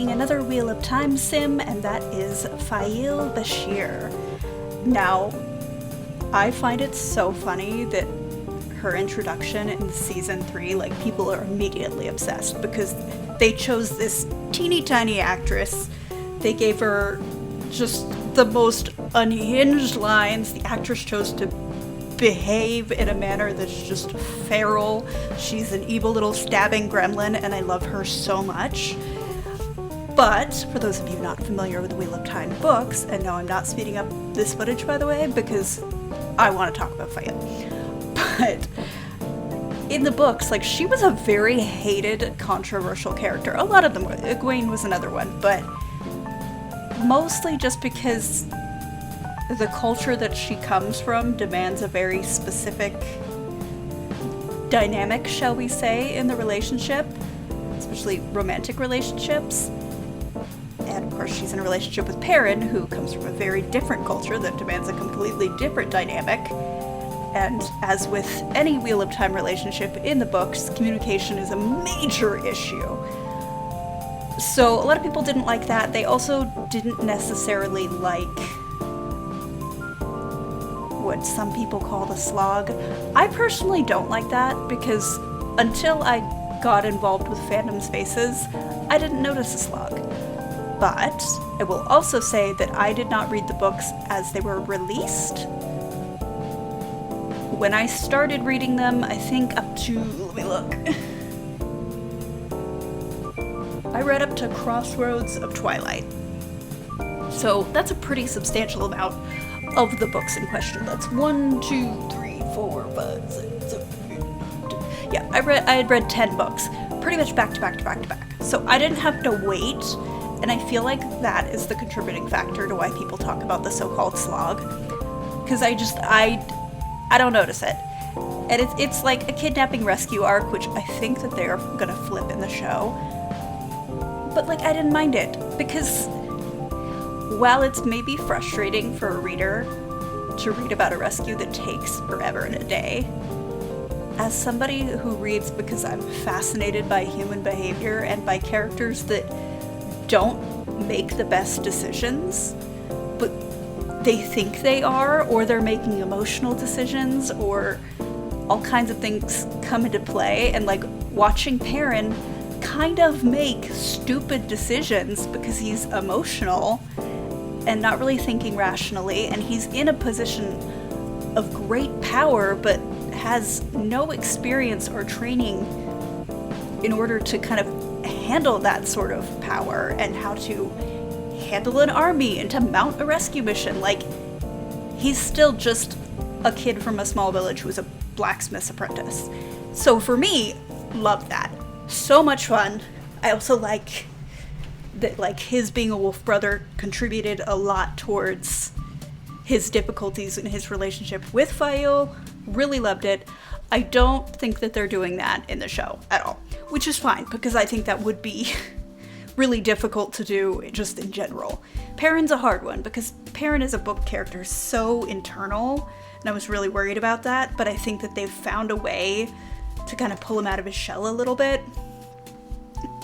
making another Wheel of Time sim, and that is Faile Bashere. Now, I find it so funny that her introduction in season 3, like, people are immediately obsessed because they chose this teeny tiny actress. They gave her just the most unhinged lines. The actress chose to behave in a manner that's just feral. She's an evil little stabbing gremlin, and I love her so much. But, for those of you not familiar with the Wheel of Time books, and no, I'm not speeding up this footage, by the way, because I want to talk about Faile. But in the books, like, she was a very hated, controversial character. A lot of them were. Egwene was another one, but mostly just because the culture that she comes from demands a very specific dynamic, shall we say, in the relationship, especially romantic relationships. And of course, she's in a relationship with Perrin, who comes from a very different culture that demands a completely different dynamic. And as with any Wheel of Time relationship in the books, communication is a major issue. So a lot of people didn't like that. They also didn't necessarily like what some people call the slog. I personally don't like that because until I got involved with Fandom Spaces, I didn't notice the slog. But I will also say that I did not read the books as they were released. When I started reading them, I think up to, let me look. I read up to Crossroads of Twilight. So that's a pretty substantial amount of the books in question. That's 1, 2, 3, 4, 5, 6, 7, 8. Yeah, I had read 10 books, pretty much back to back to back to back. So I didn't have to wait, and I feel like that is the contributing factor to why people talk about the so-called slog. Because I don't notice it. And it's like a kidnapping rescue arc, which I think that they're gonna flip in the show. But, like, I didn't mind it, because while it's maybe frustrating for a reader to read about a rescue that takes forever and a day, as somebody who reads because I'm fascinated by human behavior and by characters that don't make the best decisions, but they think they are, or they're making emotional decisions, or all kinds of things come into play, and, like, watching Perrin kind of make stupid decisions because he's emotional and not really thinking rationally, and he's in a position of great power but has no experience or training in order to kind of handle that sort of power and how to handle an army and to mount a rescue mission. Like, he's still just a kid from a small village who's a blacksmith's apprentice. So for me, love that. So much fun. I also like that, like, his being a wolf brother contributed a lot towards his difficulties in his relationship with Faile. Really loved it. I don't think that they're doing that in the show at all, which is fine, because I think that would be really difficult to do just in general. Perrin's a hard one, because Perrin is a book character so internal, and I was really worried about that, but I think that they've found a way to kind of pull him out of his shell a little bit.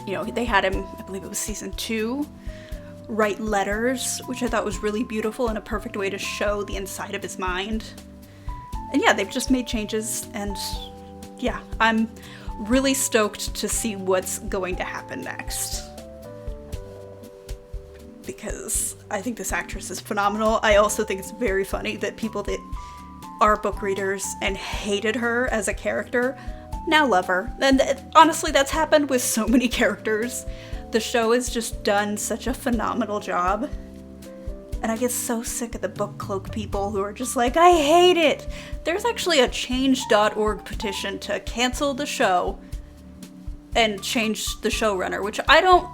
You know, they had him, I believe it was season 2, write letters, which I thought was really beautiful and a perfect way to show the inside of his mind. And yeah, they've just made changes, and yeah, I'm really stoked to see what's going to happen next. Because I think this actress is phenomenal. I also think it's very funny that people that are book readers and hated her as a character now love her. And honestly, that's happened with so many characters. The show has just done such a phenomenal job. And I get so sick of the book cloak people who are just like, I hate it! There's actually a change.org petition to cancel the show and change the showrunner, which I don't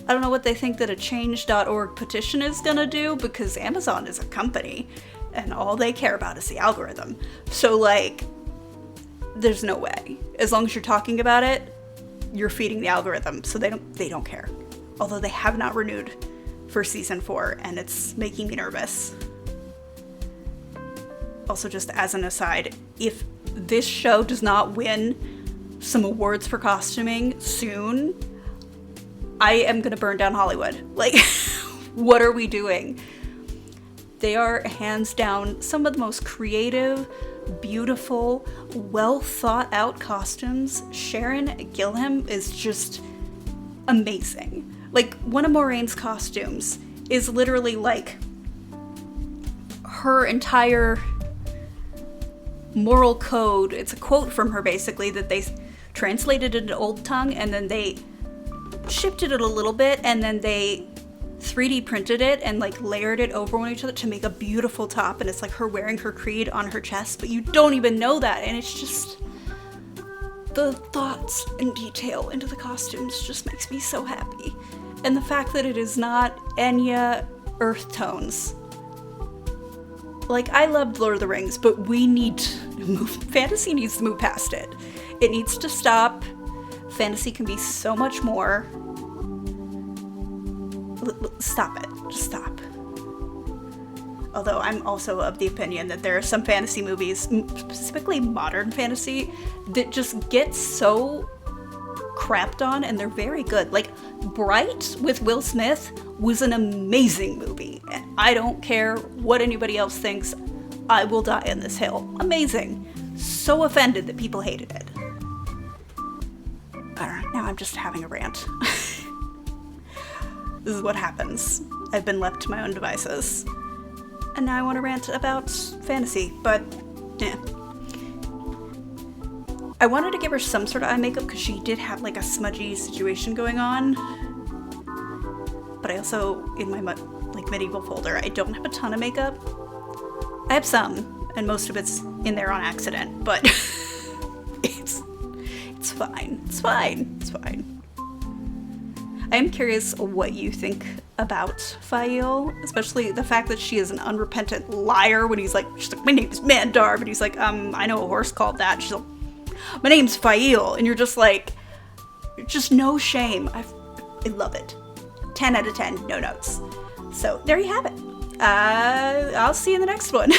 know what they think that a change.org petition is gonna do, because Amazon is a company and all they care about is the algorithm. So, like, there's no way. As long as you're talking about it, you're feeding the algorithm, so they don't care. Although they have not renewed for season 4, and it's making me nervous. Also, just as an aside, if this show does not win some awards for costuming soon, I am gonna burn down Hollywood. Like, what are we doing? They are hands down some of the most creative, beautiful, well thought out costumes. Sharon Gilham is just amazing. Like, one of Moraine's costumes is literally like her entire moral code. It's a quote from her, basically, that they translated into Old Tongue, and then they shifted it a little bit, and then they 3D printed it and like layered it over one each other to make a beautiful top. And it's like her wearing her creed on her chest, but you don't even know that. And it's just, the thoughts and detail into the costumes just makes me so happy. And the fact that it is not Enya earth tones. Like, I loved Lord of the Rings, but we need to move, fantasy needs to move past it. It needs to stop. Fantasy can be so much more. Stop it. Just stop. Although I'm also of the opinion that there are some fantasy movies, specifically modern fantasy, that just get so crapped on, and they're very good. Like, Bright with Will Smith was an amazing movie, and I don't care what anybody else thinks. I will die on this hill. Amazing. So offended that people hated it. I don't know, now I'm just having a rant. This is what happens. I've been left to my own devices. And now I want to rant about fantasy, but yeah. I wanted to give her some sort of eye makeup because she did have like a smudgy situation going on. But I also, in my like medieval folder, I don't have a ton of makeup. I have some, and most of it's in there on accident, but it's fine. It's fine. It's fine. I am curious what you think about Faile, especially the fact that she is an unrepentant liar when she's like, my name is Mandar, but he's like, I know a horse called that. She's like, my name's Faile, and you're just like, just no shame. I love it. 10 out of 10, no notes. So there you have it. I'll see you in the next one.